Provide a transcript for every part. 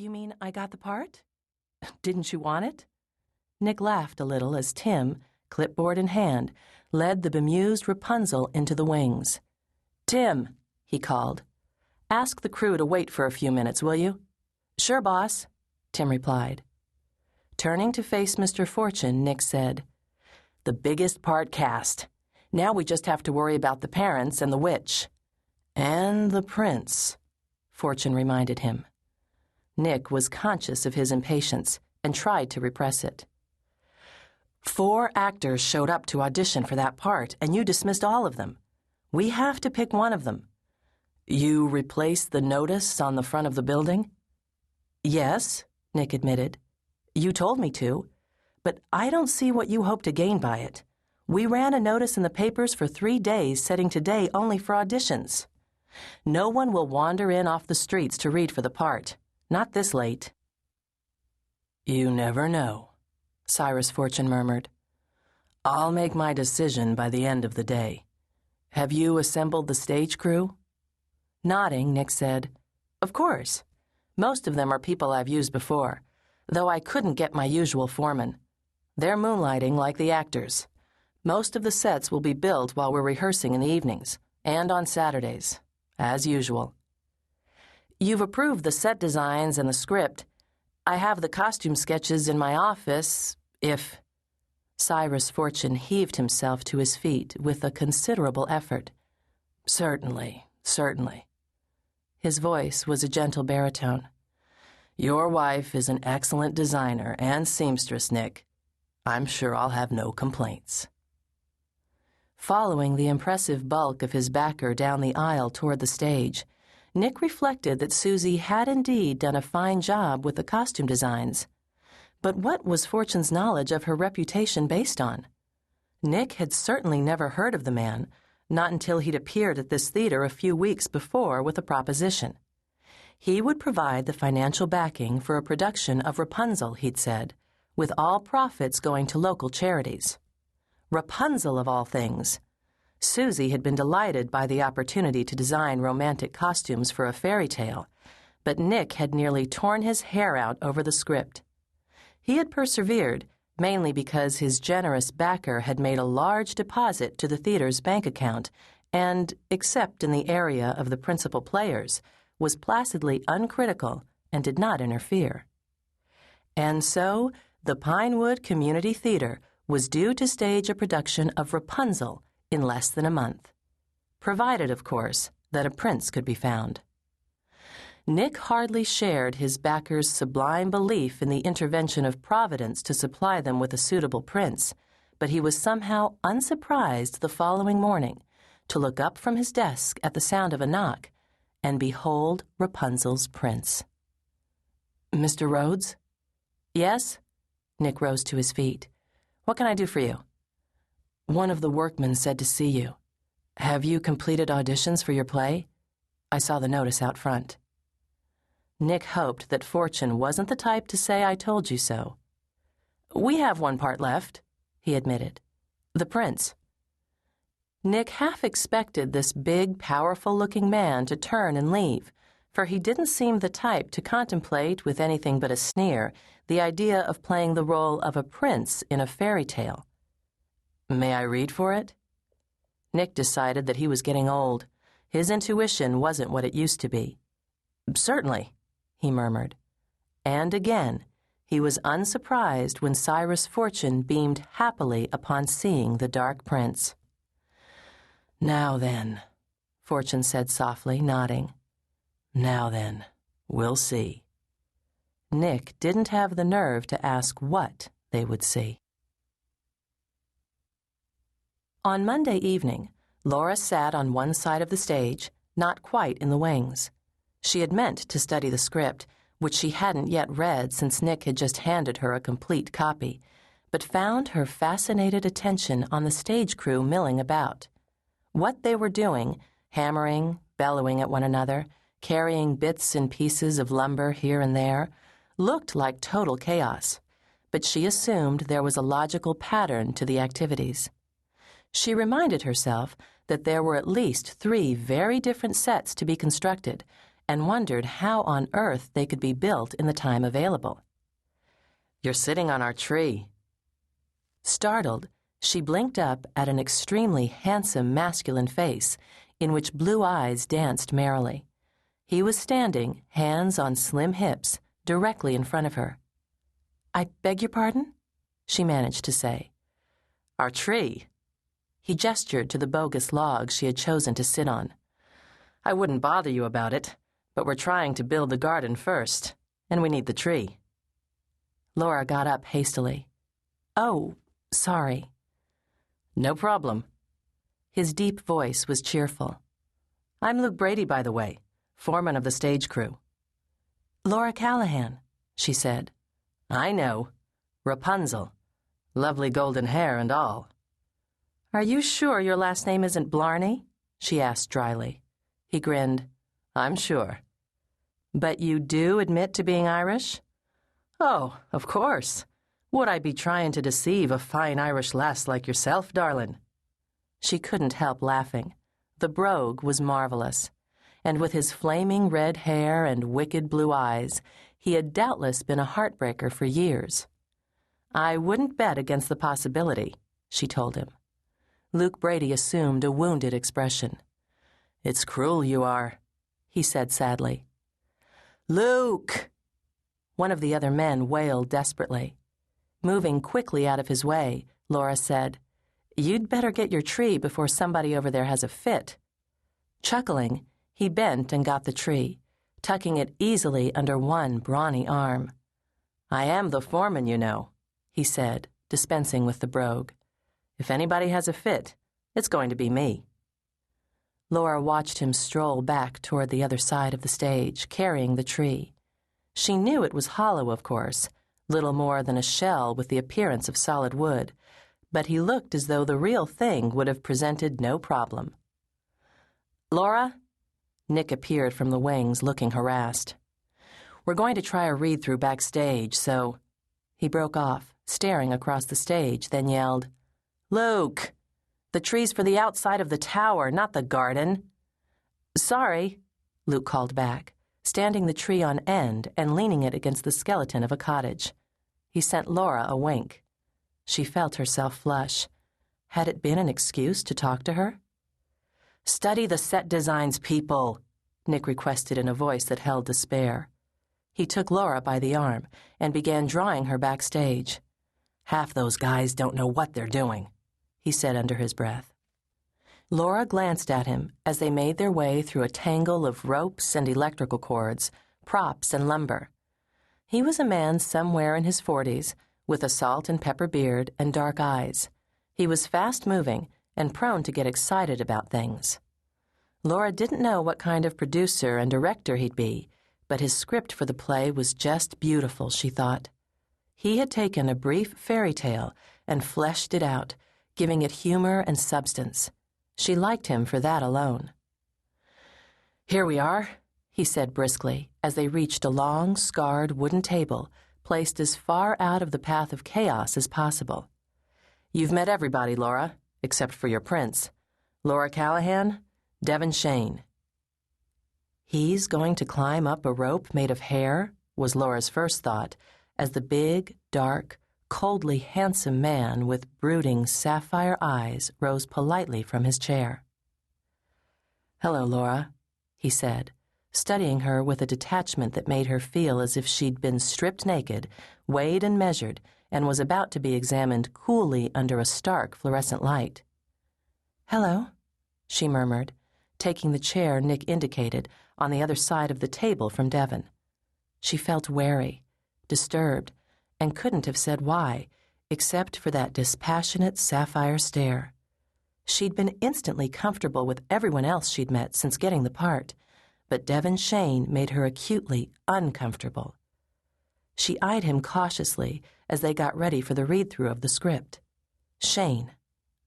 You mean I got the part? Didn't you want it? Nick laughed a little as Tim, clipboard in hand, led the bemused Rapunzel into the wings. "Tim," he called, "ask the crew to wait for a few minutes, will you?" "Sure, boss," Tim replied. Turning to face Mr. Fortune, Nick said, "The biggest part cast. Now we just have to worry about the parents and the witch." "And the prince," Fortune reminded him. Nick was conscious of his impatience and tried to repress it. 4 actors showed up to audition for that part, and you dismissed all of them. We have to pick one of them. You replaced the notice on the front of the building? Yes, Nick admitted. You told me to, but I don't see what you hope to gain by it. We ran a notice in the papers for 3 days, setting today only for auditions. No one will wander in off the streets to read for the part. Not this late. You never know, Cyrus Fortune murmured. I'll make my decision by the end of the day. Have you assembled the stage crew? Nodding, Nick said, Of course. Most of them are people I've used before, though I couldn't get my usual foreman. They're moonlighting like the actors. Most of the sets will be built while we're rehearsing in the evenings, and on Saturdays, as usual. You've approved the set designs and the script. I have the costume sketches in my office, if... Cyrus Fortune heaved himself to his feet with a considerable effort. Certainly, certainly. His voice was a gentle baritone. Your wife is an excellent designer and seamstress, Nick. I'm sure I'll have no complaints. Following the impressive bulk of his backer down the aisle toward the stage, Nick reflected that Susie had indeed done a fine job with the costume designs. But what was Fortune's knowledge of her reputation based on? Nick had certainly never heard of the man, not until he'd appeared at this theater a few weeks before with a proposition. He would provide the financial backing for a production of Rapunzel, he'd said, with all profits going to local charities. Rapunzel, of all things. Susie had been delighted by the opportunity to design romantic costumes for a fairy tale, but Nick had nearly torn his hair out over the script. He had persevered, mainly because his generous backer had made a large deposit to the theater's bank account and, except in the area of the principal players, was placidly uncritical and did not interfere. And so, the Pinewood Community Theater was due to stage a production of Rapunzel in less than a month, provided, of course, that a prince could be found. Nick hardly shared his backer's sublime belief in the intervention of Providence to supply them with a suitable prince, but he was somehow unsurprised the following morning to look up from his desk at the sound of a knock and behold Rapunzel's prince. Mr. Rhodes? Yes? Nick rose to his feet. What can I do for you? One of the workmen said to see you. Have you completed auditions for your play? I saw the notice out front. Nick hoped that Fortune wasn't the type to say I told you so. We have one part left, he admitted. The prince. Nick half expected this big, powerful-looking man to turn and leave, for he didn't seem the type to contemplate with anything but a sneer the idea of playing the role of a prince in a fairy tale. May I read for it? Nick decided that he was getting old. His intuition wasn't what it used to be. Certainly, he murmured. And again, he was unsurprised when Cyrus Fortune beamed happily upon seeing the dark prince. Now then, Fortune said softly, nodding. Now then, we'll see. Nick didn't have the nerve to ask what they would see. On Monday evening, Laura sat on one side of the stage, not quite in the wings. She had meant to study the script, which she hadn't yet read since Nick had just handed her a complete copy, but found her fascinated attention on the stage crew milling about. What they were doing, hammering, bellowing at one another, carrying bits and pieces of lumber here and there, looked like total chaos, but she assumed there was a logical pattern to the activities. She reminded herself that there were at least 3 very different sets to be constructed, and wondered how on earth they could be built in the time available. "You're sitting on our tree." Startled, she blinked up at an extremely handsome masculine face in which blue eyes danced merrily. He was standing, hands on slim hips, directly in front of her. "I beg your pardon?" she managed to say. "Our tree." He gestured to the bogus log she had chosen to sit on. "I wouldn't bother you about it, but we're trying to build the garden first, and we need the tree." Laura got up hastily. "Oh, sorry." "No problem." His deep voice was cheerful. "I'm Luke Brady, by the way, foreman of the stage crew." "Laura Callahan," she said. "I know. Rapunzel. Lovely golden hair and all." "Are you sure your last name isn't Blarney?" she asked dryly. He grinned. "I'm sure." "But you do admit to being Irish?" "Oh, of course. Would I be trying to deceive a fine Irish lass like yourself, darling?" She couldn't help laughing. The brogue was marvelous, and with his flaming red hair and wicked blue eyes, he had doubtless been a heartbreaker for years. "I wouldn't bet against the possibility," she told him. Luke Brady assumed a wounded expression. "It's cruel you are," he said sadly. "Luke!" One of the other men wailed desperately. Moving quickly out of his way, Laura said, "You'd better get your tree before somebody over there has a fit." Chuckling, he bent and got the tree, tucking it easily under one brawny arm. "I am the foreman, you know," he said, dispensing with the brogue. "If anybody has a fit, it's going to be me." Laura watched him stroll back toward the other side of the stage, carrying the tree. She knew it was hollow, of course, little more than a shell with the appearance of solid wood, but he looked as though the real thing would have presented no problem. "Laura?" Nick appeared from the wings, looking harassed. "We're going to try a read-through backstage, so—" He broke off, staring across the stage, then yelled, "Luke! The tree's for the outside of the tower, not the garden." "Sorry," Luke called back, standing the tree on end and leaning it against the skeleton of a cottage. He sent Laura a wink. She felt herself flush. Had it been an excuse to talk to her? "Study the set designs, people," Nick requested in a voice that held despair. He took Laura by the arm and began drawing her backstage. "Half those guys don't know what they're doing," he said under his breath. Laura glanced at him as they made their way through a tangle of ropes and electrical cords, props and lumber. He was a man somewhere in his 40s, with a salt and pepper beard and dark eyes. He was fast-moving and prone to get excited about things. Laura didn't know what kind of producer and director he'd be, but his script for the play was just beautiful, she thought. He had taken a brief fairy tale and fleshed it out, giving it humor and substance. She liked him for that alone. "Here we are," he said briskly, as they reached a long, scarred wooden table placed as far out of the path of chaos as possible. "You've met everybody, Laura, except for your prince. Laura Callahan, Devon Shane." "He's going to climb up a rope made of hair," was Laura's first thought, as the big, dark, coldly handsome man with brooding sapphire eyes rose politely from his chair. "Hello, Laura," he said, studying her with a detachment that made her feel as if she'd been stripped naked, weighed and measured, and was about to be examined coolly under a stark fluorescent light. "Hello," she murmured, taking the chair Nick indicated on the other side of the table from Devon. She felt wary, disturbed, and couldn't have said why, except for that dispassionate sapphire stare. She'd been instantly comfortable with everyone else she'd met since getting the part, but Devon Shane made her acutely uncomfortable. She eyed him cautiously as they got ready for the read-through of the script. Shane,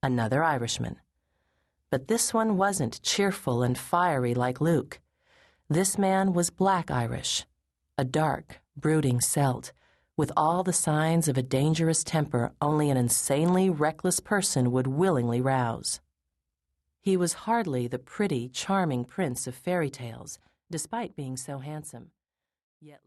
another Irishman. But this one wasn't cheerful and fiery like Luke. This man was black Irish, a dark, brooding Celt, with all the signs of a dangerous temper only an insanely reckless person would willingly rouse. He was hardly the pretty, charming prince of fairy tales despite being so handsome.